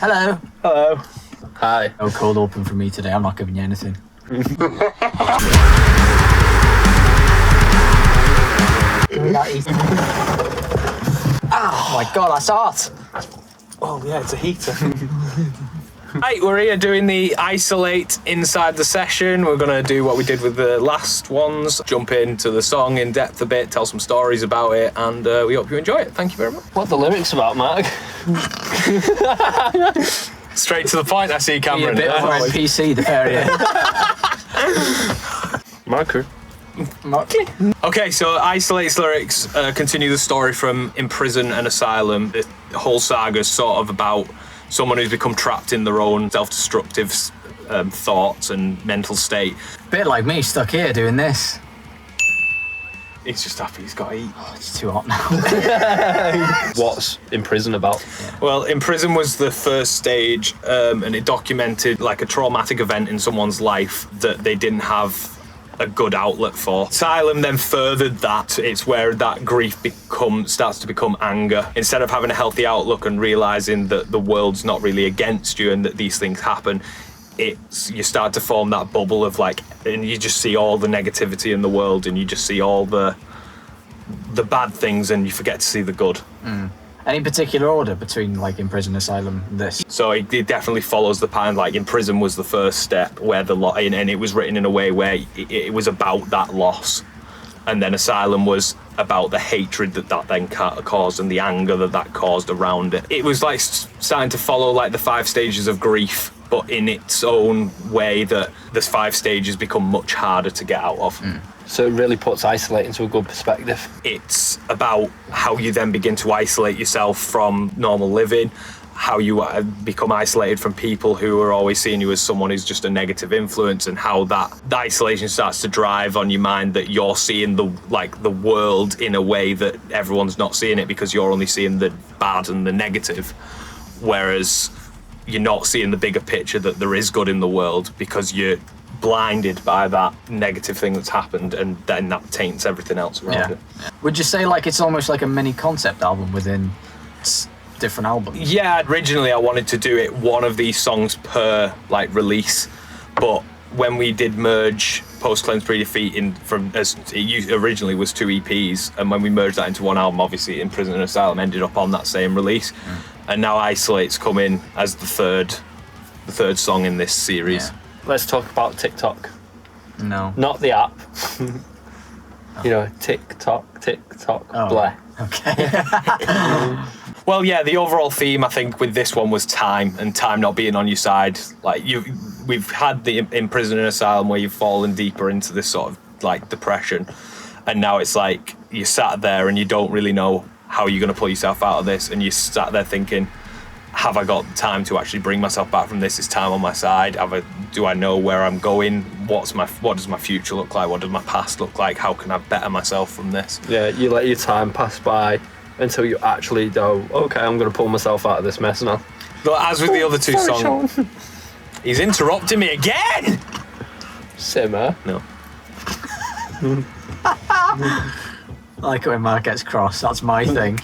Hello. Hello. Hi. No cold open from me today. I'm not giving you anything. Oh my god, that's hot. Oh yeah, it's a heater. Right, we're here doing the isolate inside the session. We're gonna do what we did with the last ones, jump into the song in depth a bit, tell some stories about it, and we hope you enjoy it. Thank you very much. What the lyrics about, Mark? Straight to the point, I see Cameron. Be a bit more NPC, the area. Marker. Okay, so Isolate's lyrics continue the story from In Prison and Asylum. The whole saga's sort of about someone who's become trapped in their own self-destructive thoughts and mental state. Bit like me, stuck here doing this. He's just happy he's got to eat. Oh, it's too hot now. What's In Prison about? Well, In Prison was the first stage, and it documented like a traumatic event in someone's life that they didn't have a good outlet for. Asylum then furthered that. It's where that grief starts to become anger. Instead of having a healthy outlook and realizing that the world's not really against you and that these things happen, you start to form that bubble of like, and you just see all the negativity in the world, and you just see all the bad things, and you forget to see the good. Any particular order between like In Prison, Asylum, and this? So it definitely follows the pattern. Like In Prison was the first step where and it was written in a way where it was about that loss, and then Asylum was about the hatred that then caused and the anger that caused around it. It was like starting to follow like the 5 stages of grief, but in its own way that the 5 stages become much harder to get out of. So it really puts Isolate into a good perspective. It's about how you then begin to isolate yourself from normal living, how you become isolated from people who are always seeing you as someone who's just a negative influence, and how the isolation starts to drive on your mind that you're seeing the world in a way that everyone's not seeing it, because you're only seeing the bad and the negative, whereas you're not seeing the bigger picture that there is good in the world, because you're blinded by that negative thing that's happened, and then that taints everything else around it. Would you say like it's almost like a mini concept album within different albums? Yeah, originally I wanted to do it one of these songs per like release, but when we did merge Post Cleanse Pre-Defeat it originally was 2 EPs, and when we merged that into one album, obviously In Prison and Asylum ended up on that same release, and now Isolate's come in as the third song in this series. Let's talk about TikTok. No. Not the app. You know, TikTok, bleh. Okay. Well, yeah, the overall theme I think with this one was time, and time not being on your side. Like we've had the In Prison and Asylum where you've fallen deeper into this sort of like depression, and now it's like you sat there and you don't really know how you're going to pull yourself out of this, and you sat there thinking, have I got time to actually bring myself back from this? Is time on my side? Do I know where I'm going? What does my future look like? What does my past look like? How can I better myself from this? Yeah, you let your time pass by until you actually go, okay, I'm going to pull myself out of this mess now. But as with the other 2 songs, Sean. He's interrupting me again! Simmer. No. I like it when Mark gets cross. That's my thing.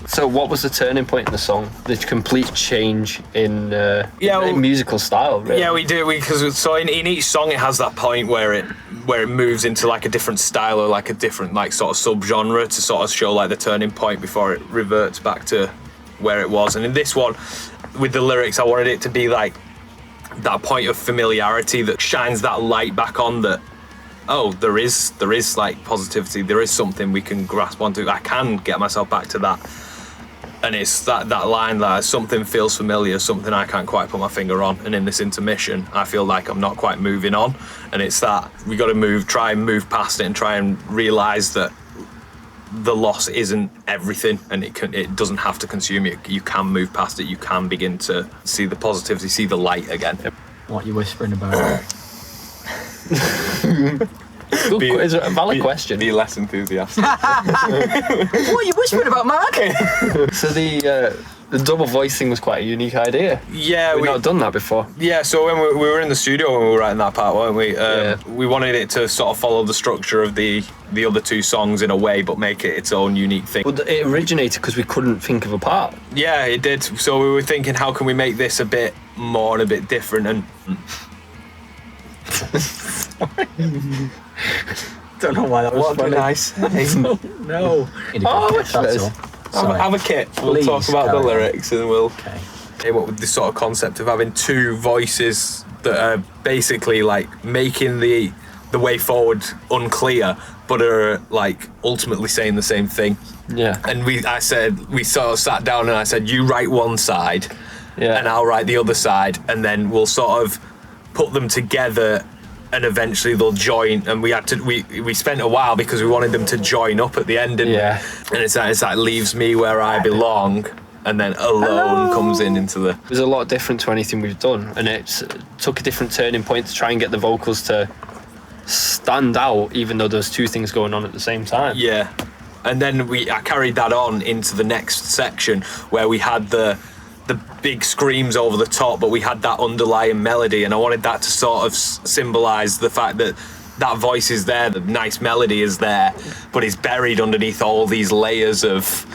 So what was the turning point in the song? The complete change in musical style, really? Yeah, we do. Because so in each song it has that point where it moves into like a different style or like a different like sort of subgenre to sort of show like the turning point before it reverts back to where it was. And in this one, with the lyrics, I wanted it to be like that point of familiarity that shines that light back on that, oh, there is like positivity, there is something we can grasp onto, I can get myself back to that. And it's that line that something feels familiar, something I can't quite put my finger on. And in this intermission, I feel like I'm not quite moving on. And it's that we got to try and move past it and try and realise that the loss isn't everything, and it doesn't have to consume you. You can move past it. You can begin to see the positivity, see the light again. What are you whispering about? It's a valid question. Be less enthusiastic. What are you whispering about, Mark? So the double voice thing was quite a unique idea. Yeah, We've not done that before. Yeah, so when we were in the studio when we were writing that part, weren't we? We wanted it to sort of follow the structure of the other two songs in a way, but make it its own unique thing. Well, it originated because we couldn't think of a part. Yeah, it did. So we were thinking, how can we make this a bit more and a bit different? And Don't know why that was funny. I say? No. Have a kit. We'll Please, talk about the carry on. lyrics and we'll Okay. came up with this sort of concept of having two voices that are basically like making the way forward unclear, but are like ultimately saying the same thing. Yeah. And we sort of sat down and I said, you write one side, Yeah. and I'll write the other side, and then we'll sort of put them together, and eventually they'll join. And we spent a while because we wanted them to join up at the end, didn't we? And it's like leaves me where I belong, and then alone comes into the. It was a lot different to anything we've done, and it took a different turning point to try and get the vocals to stand out, even though there's two things going on at the same time. Yeah, and then I carried that on into the next section where we had the big screams over the top, but we had that underlying melody, and I wanted that to sort of symbolise the fact that that voice is there, the nice melody is there, but it's buried underneath all these layers of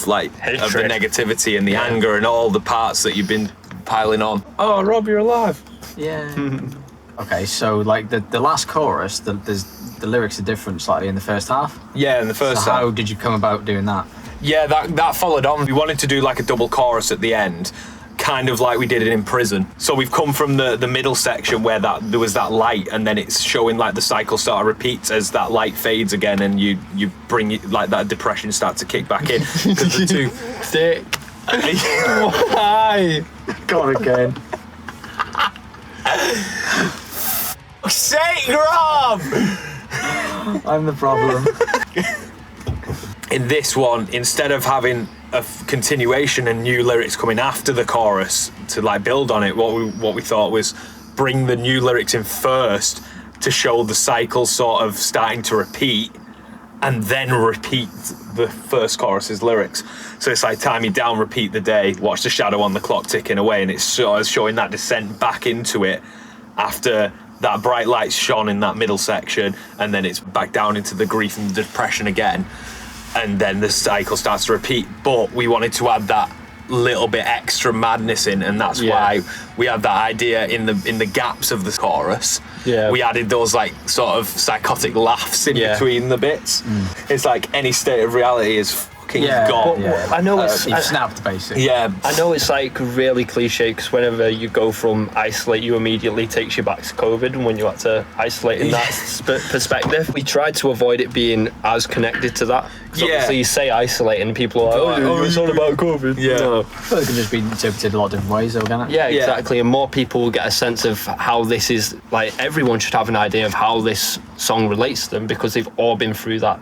like hatred, of the negativity and the anger and all the parts that you've been piling on. Oh, Rob, you're alive. Yeah. Okay, so like the last chorus, the lyrics are different slightly in the first half. Yeah, in the first So half. how did you come about doing that? Yeah, that followed on. We wanted to do like a double chorus at the end, kind of like we did it in Prison. So we've come from the middle section where there was that light, and then it's showing like the cycle sort of repeats as that light fades again, and you bring like that depression starts to kick back in. Because the two Dick. Why? Go on again. Sake, Rob! I'm the problem. In this one, instead of having a continuation and new lyrics coming after the chorus to like build on it, what we thought was bring the new lyrics in first to show the cycle sort of starting to repeat, and then repeat the first chorus's lyrics. So it's like tie me down, repeat the day, watch the shadow on the clock ticking away, and it's sort of showing that descent back into it after that bright light's shone in that middle section, and then it's back down into the grief and the depression again. And then the cycle starts to repeat, but we wanted to add that little bit extra madness in, and that's why we had that idea in the gaps of the chorus. Yeah. We added those like sort of psychotic laughs in between the bits. It's like any state of reality is fucking gone. But I know it's. You've snapped basically. Yeah. I know it's like really cliche because whenever you go from isolate, you immediately takes you back to COVID, and when you had to isolate in that perspective, we tried to avoid it being as connected to that. So obviously you say isolate and people are like, oh, it's all about COVID. Yeah. No. Well, it can just be interpreted a lot of different ways, though, can it? Yeah, exactly. And more people will get a sense of how this is, like, everyone should have an idea of how this song relates to them because they've all been through that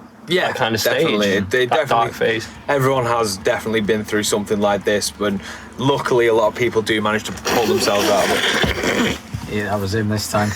kind of definitely. stage. That dark phase. Everyone has definitely been through something like this, but luckily a lot of people do manage to pull themselves out of it. Yeah, that was him this time.